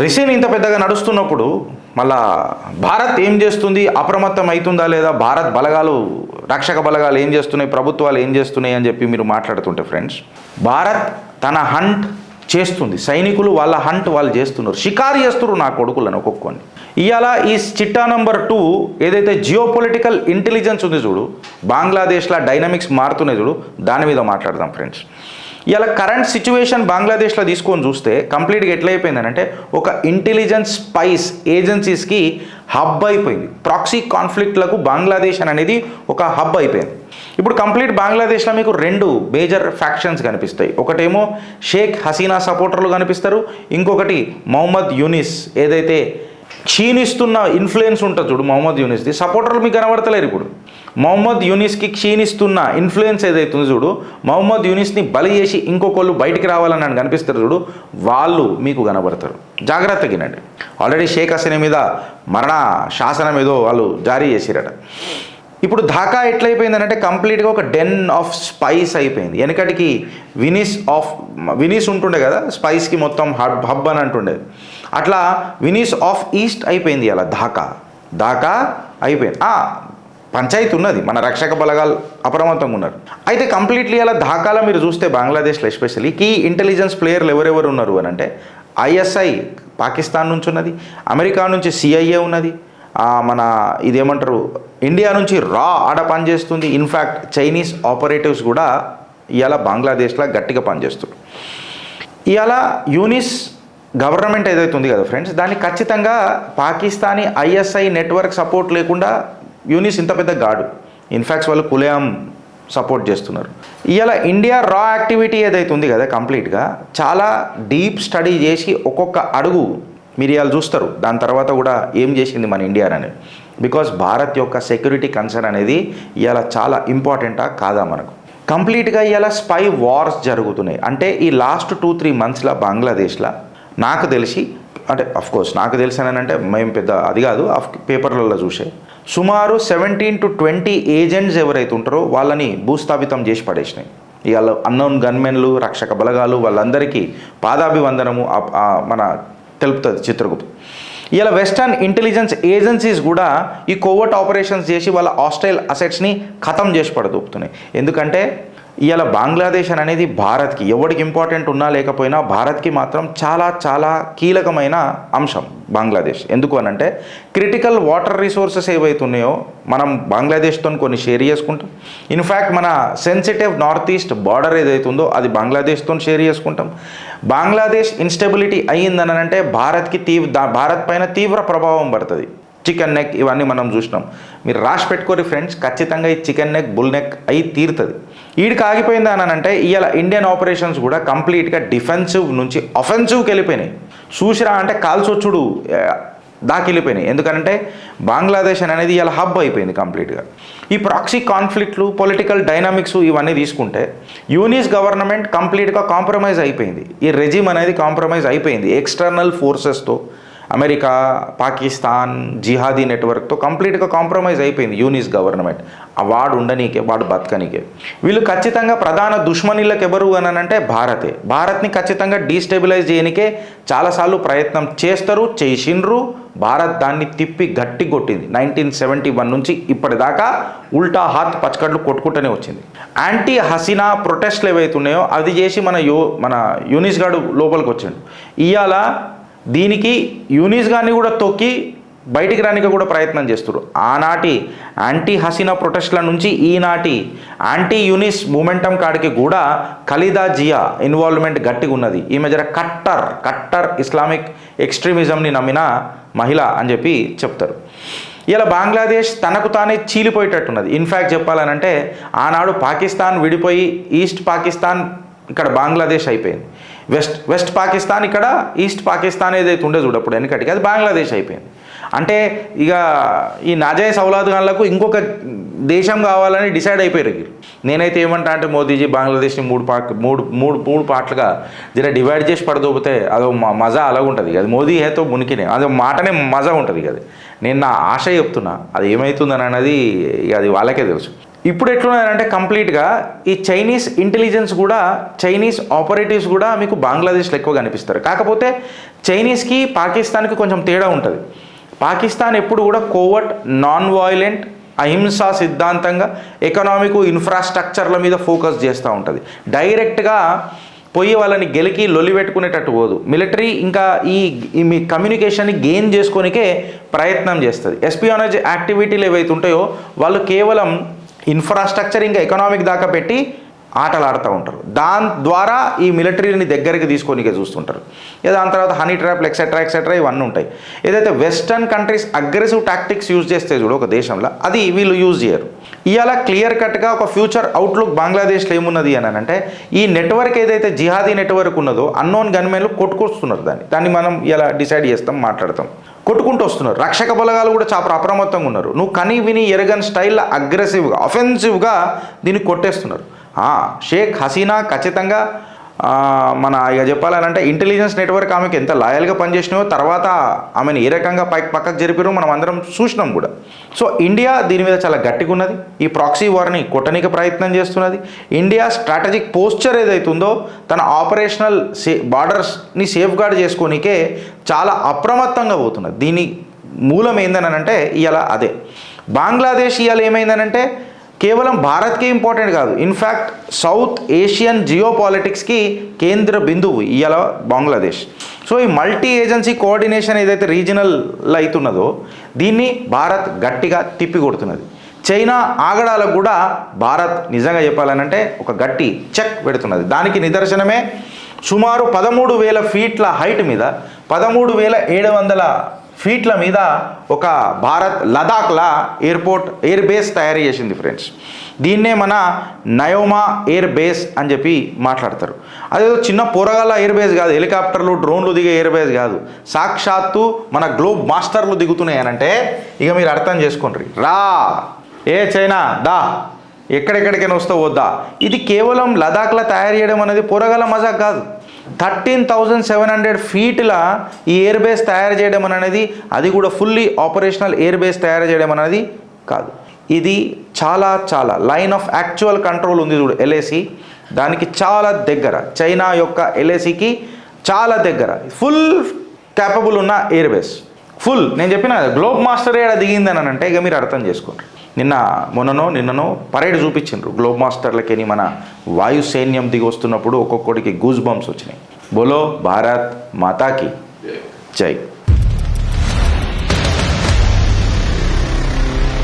Ricin ఇంత పెద్దగా నడుస్తున్నప్పుడు మళ్ళా భారత్ ఏం చేస్తుంది, అప్రమత్తం అవుతుందా లేదా, భారత్ బలగాలు రక్షక బలగాలు ఏం చేస్తున్నాయి, ప్రభుత్వాలు ఏం చేస్తున్నాయి అని చెప్పి మీరు మాట్లాడుతుంటే ఫ్రెండ్స్, భారత్ తన హంట్ చేస్తుంది, సైనికులు వాళ్ళ హంట్ వాళ్ళు చేస్తున్నారు, షికారు చేస్తున్నారు నా కొడుకులను ఒక్కొక్కని. ఇవాళ ఈ చిట్టా నెంబర్ 2 ఏదైతే జియో పొలిటికల్ ఇంటెలిజెన్స్ ఉంది చూడు, బంగ్లాదేశ్లో డైనమిక్స్ మారుతున్నాయి చూడు, దాని మీద మాట్లాడదాం ఫ్రెండ్స్. ఇలా కరెంట్ సిచ్యువేషన్ బంగ్లాదేశ్లో తీసుకొని చూస్తే కంప్లీట్గా ఎట్లయిపోయిందనంటే ఒక ఇంటెలిజెన్స్ స్పైస్ ఏజెన్సీస్కి హబ్ అయిపోయింది. ప్రాక్సీ కాన్ఫ్లిక్ట్లకు బంగ్లాదేశ్ అనేది ఒక హబ్ అయిపోయింది. ఇప్పుడు కంప్లీట్ బంగ్లాదేశ్లో మీకు 2 మేజర్ ఫ్యాక్షన్స్ కనిపిస్తాయి. ఒకటేమో షేక్ హసీనా సపోర్టర్లు కనిపిస్తారు, ఇంకొకటి మొహమ్మద్ యూనిస్ ఏదైతే క్షీణిస్తున్న ఇన్ఫ్లుయెన్స్ ఉంటుంది చూడు మొహమ్మద్ యూనిస్ది, సపోర్టర్లు మీకు కనబడతలేరు. ఇప్పుడు మొహమ్మద్ యూనిస్కి క్షీణిస్తున్న ఇన్ఫ్లుయెన్స్ ఏదైతుందో చూడు, మొహమ్మద్ యూనిస్ని బలి చేసి ఇంకొకళ్ళు బయటికి రావాలని అని కనిపిస్తారు చూడు, వాళ్ళు మీకు కనబడతారు. జాగ్రత్తగా వినండి. ఆల్రెడీ షేక్ హసీనా మీద మరణ శాసనం ఏదో వాళ్ళు జారీ చేసిరట. ఇప్పుడు ఢాకా ఎట్లయిపోయిందనంటే కంప్లీట్గా ఒక డెన్ ఆఫ్ స్పైస్ అయిపోయింది. వెనకటికి వినీస్ ఉంటుండే కదా, స్పైస్కి మొత్తం హబ్ అని అంటుండేది, అట్లా వినీస్ ఆఫ్ ఈస్ట్ అయిపోయింది. అలా ఢాకా అయిపోయింది. పంచాయతీ ఉన్నది, మన రక్షక బలగాలు అప్రమత్తంగా ఉన్నారు. అయితే కంప్లీట్లీ అలా ఢాకాలో మీరు చూస్తే బంగ్లాదేశ్లో ఎస్పెషల్లీ కీ ఇంటెలిజెన్స్ ప్లేయర్లు ఎవరెవరు ఉన్నారు అని అంటే ఐఎస్ఐ పాకిస్తాన్ నుంచి ఉన్నది, అమెరికా నుంచి సిఐఏ ఉన్నది, మన ఇదేమంటారు ఇండియా నుంచి రా ఆడ పనిచేస్తుంది. ఇన్ఫ్యాక్ట్ చైనీస్ ఆపరేటివ్స్ కూడా ఇవాళ బంగ్లాదేశ్లో గట్టిగా పనిచేస్తున్నారు. ఇవాళ యూనిస్ గవర్నమెంట్ ఏదైతే ఉంది కదా ఫ్రెండ్స్, దాన్ని ఖచ్చితంగా పాకిస్తానీ ఐఎస్ఐ నెట్వర్క్ సపోర్ట్ లేకుండా యూనిస్ ఇంత పెద్ద గాడు. ఇన్ఫ్యాక్ట్స్ వాళ్ళు కులేం సపోర్ట్ చేస్తున్నారు. ఇవాళ ఇండియా రా యాక్టివిటీ ఏదైతే ఉంది కదా కంప్లీట్గా చాలా డీప్ స్టడీ చేసి ఒక్కొక్క అడుగు మీరు ఇవాళ చూస్తారు. దాని తర్వాత కూడా ఏం చేసింది మన ఇండియా అనేది, బికాస్ భారత్ యొక్క సెక్యూరిటీ కన్సర్న్ అనేది ఇవాళ చాలా ఇంపార్టెంటా కాదా మనకు. కంప్లీట్గా ఇవాళ స్పై వార్స్ జరుగుతున్నాయి. అంటే ఈ లాస్ట్ 2-3 మంత్స్లో బంగ్లాదేశ్లో నాకు తెలిసి, అంటే అఫ్కోర్స్ నాకు తెలిసానంటే మేము పెద్ద అది కాదు, పేపర్లలో చూసే సుమారు 17 to 20 ఏజెంట్స్ ఎవరైతే ఉంటారో వాళ్ళని భూస్థాపితం చేసి పడేసినాయి. ఇవాళ అన్నోన్ గన్మెన్లు రక్షక బలగాలు వాళ్ళందరికీ పాదాభివందనము మన తెలుపుతుంది చిత్రగుప్త. ఇలా వెస్టర్న్ ఇంటెలిజెన్స్ ఏజెన్సీస్ కూడా ఈ కోవర్ట్ ఆపరేషన్స్ చేసి వాళ్ళ హాస్టైల్ అసెట్స్ని ఖతం చేసి పడదొప్పుతున్నాయి. ఎందుకంటే ఇవాళ బంగ్లాదేశ్ అనేది భారత్కి ఎవరికి ఇంపార్టెంట్ ఉన్నా లేకపోయినా భారత్కి మాత్రం చాలా చాలా కీలకమైన అంశం బంగ్లాదేశ్. ఎందుకు అనంటే క్రిటికల్ వాటర్ రిసోర్సెస్ ఏవైతే ఉన్నాయో మనం బంగ్లాదేశ్తో కొన్ని షేర్ చేసుకుంటాం. ఇన్ఫ్యాక్ట్ మన సెన్సిటివ్ నార్త్ ఈస్ట్ బార్డర్ ఏదైతే ఉందో అది బంగ్లాదేశ్తో షేర్ చేసుకుంటాం. బంగ్లాదేశ్ ఇన్స్టెబిలిటీ అయ్యిందనంటే భారత్ పైన తీవ్ర ప్రభావం పడుతుంది. చికెన్ నెక్ ఇవన్నీ మనం చూసినాం. మీరు రాసి పెట్టుకోరి ఫ్రెండ్స్, ఖచ్చితంగా ఈ చికెన్ నెక్ బుల్ నెక్ అయి తీరుతుంది. వీడికి ఆగిపోయిందా అని అంటే ఇవాళ ఇండియన్ ఆపరేషన్స్ కూడా కంప్లీట్గా డిఫెన్సివ్ నుంచి అఫెన్సివ్కి వెళ్ళిపోయినాయి. చూసిరా అంటే కాల్సొచ్చుడు దాకెళ్ళిపోయినాయి. ఎందుకంటే బంగ్లాదేశ్ అనేది ఇలా హబ్ అయిపోయింది కంప్లీట్గా. ఈ ప్రాక్సీ కాన్ఫ్లిక్ట్లు పొలిటికల్ డైనామిక్స్ ఇవన్నీ తీసుకుంటే యూనిస్ గవర్నమెంట్ కంప్లీట్గా కాంప్రమైజ్ అయిపోయింది. ఈ రెజిమ్ అనేది కాంప్రమైజ్ అయిపోయింది ఎక్స్టర్నల్ ఫోర్సెస్తో. అమెరికా, పాకిస్తాన్, జిహాదీ నెట్వర్క్తో కంప్లీట్గా కాంప్రమైజ్ అయిపోయింది యూనిస్ గవర్నమెంట్. వాడు ఉండనీకే, వాడు బతకనీకే. వీళ్ళు ఖచ్చితంగా ప్రధాన దుష్మనిళ్ళకి ఎవరు అని అంటే భారతే. భారత్ని ఖచ్చితంగా డీస్టెబిలైజ్ చేయనికే చాలాసార్లు ప్రయత్నం చేసిండ్రు. భారత్ దాన్ని తిప్పి గట్టి కొట్టింది. 1971 నుంచి ఇప్పటిదాకా ఉల్టా హాత్ పచ్చకడ్లు కొట్టుకుంటూనే వచ్చింది. యాంటీ హసీనా ప్రొటెస్ట్లు ఏవైతే ఉన్నాయో అది చేసి మన యూనిస్ గాడు లోపలికి వచ్చిండు. ఇవాళ దీనికి యూనిస్ గారిని కూడా తొక్కి బయటికి రానికి కూడా ప్రయత్నం చేస్తారు. ఆనాటి యాంటీ హసీనా ప్రొటెస్ట్ల నుంచి ఈనాటి యాంటీ యూనిస్ మూమెంటం కాడికి కూడా ఖలీదా జియా ఇన్వాల్వ్మెంట్ గట్టిగా ఉన్నది. ఈమె జర కట్టర్ ఇస్లామిక్ ఎక్స్ట్రీమిజంని నమ్మిన మహిళ అని చెప్పి చెప్తారు. ఇలా బంగ్లాదేశ్ తనకు తానే చీలిపోయేటట్టున్నది. ఇన్ఫ్యాక్ట్ చెప్పాలనంటే ఆనాడు పాకిస్తాన్ విడిపోయి ఈస్ట్ పాకిస్తాన్ ఇక్కడ బంగ్లాదేశ్ అయిపోయింది. వెస్ట్ పాకిస్తాన్ ఇక్కడ ఈస్ట్ పాకిస్తాన్ ఏదైతే ఉండే చూడప్పుడు వెనకటికి అది బంగ్లాదేశ్ అయిపోయింది. అంటే ఇక ఈ నాజాయిస్ ఔలాద్గాన్లకు ఇంకొక దేశం కావాలని డిసైడ్ అయిపోయారు. నేనైతే ఏమంటా అంటే మోదీజీ బంగ్లాదేశ్ని మూడు పార్ట్లుగా జర డివైడ్ చేసి పడదోపితే అదో మజా అలాగుంటుంది. అది మోదీ హేతో మునికినే అదో మాటనే మజా ఉంటుంది కదా. నేను నా ఆశ చెప్తున్నా, అది ఏమవుతుందని అన్నది అది వాళ్ళకే తెలుసు. ఇప్పుడు ఎట్లున్నారంటే కంప్లీట్గా ఈ చైనీస్ ఇంటెలిజెన్స్ కూడా, చైనీస్ ఆపరేటివ్స్ కూడా మీకు బంగ్లాదేశ్లో ఎక్కువ కనిపిస్తారు. కాకపోతే చైనీస్కి పాకిస్తాన్కి కొంచెం తేడా ఉంటుంది. పాకిస్తాన్ ఎప్పుడు కూడా కోవర్ట్, నాన్ వాయిలెంట్, అహింసా సిద్ధాంతంగా ఎకనామిక్ ఇన్ఫ్రాస్ట్రక్చర్ల మీద ఫోకస్ చేస్తూ ఉంటుంది. డైరెక్ట్గా పోయి వాళ్ళని గెలికి లొల్లి పెట్టుకునేటట్టు పోదు. మిలిటరీ ఇంకా ఈ మీ కమ్యూనికేషన్ని గెయిన్ చేసుకోనికే ప్రయత్నం చేస్తుంది. ఎస్పియానజ్ యాక్టివిటీలు ఏవైతే ఉంటాయో వాళ్ళు కేవలం ఇన్ఫ్రాస్ట్రక్చర్ ఇంకా ఎకనామిక్ దాకా పెట్టి ఆటలు ఆడుతూ ఉంటారు. దాని ద్వారా ఈ మిలిటరీని దగ్గరికి తీసుకొనికే చూస్తుంటారు. దాని తర్వాత హనీ ట్రాప్లు ఎక్సెట్రా ఇవన్నీ ఉంటాయి. ఏదైతే western countries aggressive tactics use చేస్తే చూడు ఒక దేశంలో, అది వీళ్ళు యూజ్ చేయరు. ఇవాళ క్లియర్ కట్గా ఒక ఫ్యూచర్ అవుట్లుక్ బంగ్లాదేశ్లో ఏమున్నది అని అంటే, ఈ నెట్వర్క్ ఏదైతే జిహాదీ నెట్వర్క్ ఉన్నదో అన్నోన్ గన్మెన్లు కొట్టుకొస్తున్నారు. దాన్ని మనం ఇలా డిసైడ్ చేస్తాం, మాట్లాడతాం. కొట్టుకుంటూ వస్తున్నారు. రక్షక బలగాలు కూడా చాలా అప్రమత్తంగా ఉన్నారు. నువ్వు కని విని ఎరగని స్టైల్లో అగ్రెసివ్గా, అఫెన్సివ్గా దీన్ని కొట్టేస్తున్నారు. షేక్ హసీనా ఖచ్చితంగా మన ఇక చెప్పాలంటే ఇంటెలిజెన్స్ నెట్వర్క్ ఆమెకు ఎంత లాయల్గా పనిచేసినాయో, తర్వాత ఆమెను ఏ రకంగా పక్కకు జరిపారో మనం అందరం చూసినాం కూడా. సో ఇండియా దీని మీద చాలా గట్టిగా ఉన్నది. ఈ ప్రాక్సీ వార్ని కొట్టనీకి ప్రయత్నం చేస్తున్నది. ఇండియా స్ట్రాటజిక్ పోస్చర్ ఏదైతే ఉందో తన ఆపరేషనల్ బార్డర్స్ని సేఫ్ గార్డ్ చేసుకోనికే చాలా అప్రమత్తంగా పోతున్నది. దీని మూలం ఏందనంటే ఇవాళ అదే బంగ్లాదేశ్ ఇవాళ ఏమైందనంటే కేవలం భారత్కే ఇంపార్టెంట్ కాదు, ఇన్ఫ్యాక్ట్ సౌత్ ఏషియన్ జియోపాలిటిక్స్కి కేంద్ర బిందువు ఇవాళ బంగ్లాదేశ్. సో ఈ మల్టీ ఏజెన్సీ కోఆర్డినేషన్ ఏదైతే రీజనల్లో అవుతున్నదో దీన్ని భారత్ గట్టిగా తిప్పి కొడుతున్నది. చైనా ఆగడాలకు కూడా భారత్ నిజంగా చెప్పాలనంటే ఒక గట్టి చెక్ పెడుతున్నది. దానికి నిదర్శనమే సుమారు 13,000 ఫీట్ల హైట్ మీద 13,700 ఫీట్ల మీద ఒక భారత్ లదాఖ్లా ఎయిర్ బేస్ తయారు చేసింది ఫ్రెండ్స్. దీన్నే మన నయోమా ఎయిర్ బేస్ అని చెప్పి మాట్లాడతారు. అదేదో చిన్న పోరగాళ్ళ ఎయిర్ బేస్ కాదు, హెలికాప్టర్లు డ్రోన్లు దిగే ఎయిర్ బేస్ కాదు, సాక్షాత్తు మన గ్లోబ్ మాస్టర్లు దిగుతున్నాయి అనంటే ఇక మీరు అర్థం చేసుకోండి. రా ఏ చైనా దా, ఎక్కడెక్కడికైనా వస్తావు వద్దా. ఇది కేవలం లదాఖ్లో తయారు చేయడం అనేది పోరగాళ్ళ మజాక్ కాదు. 13,700 ఫీట్ల ఈ ఎయిర్ బేస్ తయారు చేయడం అనేది, అది కూడా ఫుల్లీ ఆపరేషనల్ ఎయిర్ బేస్ తయారు చేయడం అనేది కాదు. ఇది చాలా లైన్ ఆఫ్ యాక్చువల్ కంట్రోల్ ఉంది చూడు ఎల్ఏసి, దానికి చాలా దగ్గర, చైనా యొక్క ఎల్ఏసికి చాలా దగ్గర ఫుల్ క్యాపబుల్ ఉన్న ఎయిర్ బేస్. ఫుల్ నేను చెప్పిన గ్లోబ్ మాస్టర్ ఏడ దిగిందని అంటే ఇక మీరు అర్థం చేసుకోండి. నిన్ననో పరేడ్ చూపించిండ్రు గ్లోబ్ మాస్టర్లకి. మన వాయు సైన్యం దిగి వస్తున్నప్పుడు ఒక్కొక్కడికి గూస్ బంప్స్ వచ్చినాయి. బోలో భారత్ మాతాకి జై.